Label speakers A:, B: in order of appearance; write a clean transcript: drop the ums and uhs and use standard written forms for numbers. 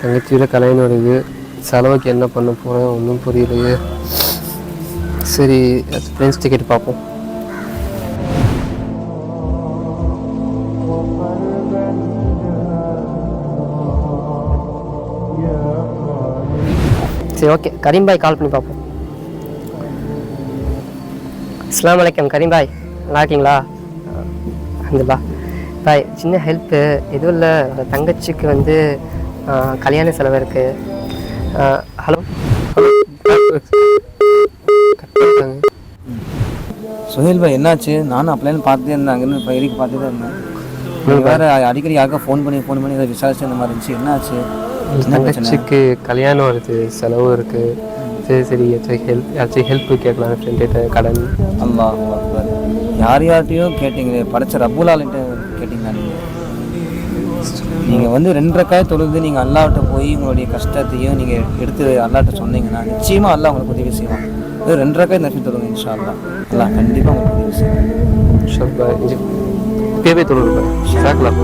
A: தங்கச்சியோட கல்யாணம் வருது, செலவுக்கு என்ன பண்ண போகிறேன் ஒன்றும் புரியலையே. சரி, ஃப்ரெண்ட்ஸ் டிக்கெட் பார்ப்போம். சரி, ஓகே, கரீம் பாய் கால் பண்ணி பார்ப்போம். அஸ்ஸலாமு அலைக்கும் கரீம் பாய், நல்லா இருக்கீங்களா? அல்ஹம்துலில்லாஹ் பாய். சின்ன ஹெல்ப்பு எதுவும் இல்லை, தங்கச்சிக்கு வந்து கல்யாண செலவு இருக்குது. ஹலோ
B: சுஹேல் பாய், என்னாச்சு? நானும் அப்பலேருந்து பார்த்துட்டே இருந்தேன், அங்கேருந்து இப்போ எதுக்கு பார்த்துட்டே இருந்தேன். வேறு அடிக்கடி யாருக்கா ஃபோன் பண்ணி இதை விசாரிச்சு இந்த மாதிரி இருந்துச்சு. என்னாச்சு?
A: தங்கச்சிக்கு கல்யாணம் வருது, செலவு இருக்குது. சரி யாராச்சும் ஹெல்ப் கேட்கலாம் ஃப்ரெண்ட்கிட்ட, கடன்.
B: அல்லாஹ் அக்பர். யார்கிட்டையும் கேட்டிங்களே, படைச்ச ரப்புலால்கிட்ட கேட்டிங்களா? நீங்கள் வந்து 2 ரக்காய் தொழுது நீங்கள் அல்லாஹ்கிட்ட போய் உங்களுடைய கஷ்டத்தையும் நீங்கள் எடுத்து அல்லாஹ்கிட்ட சொன்னீங்கன்னா நிச்சயமாக அல்லாஹ் உங்களுக்கு உதவி செய்வான். 2 ரக்காய் நஃபில் தொழுங்க, இன்ஷா அல்லாஹ் அல்லாஹ் கண்டிப்பாக உங்களுக்கு உதவி செய்வான்.
A: இப்போவே தொழுது சாக்கலாம்.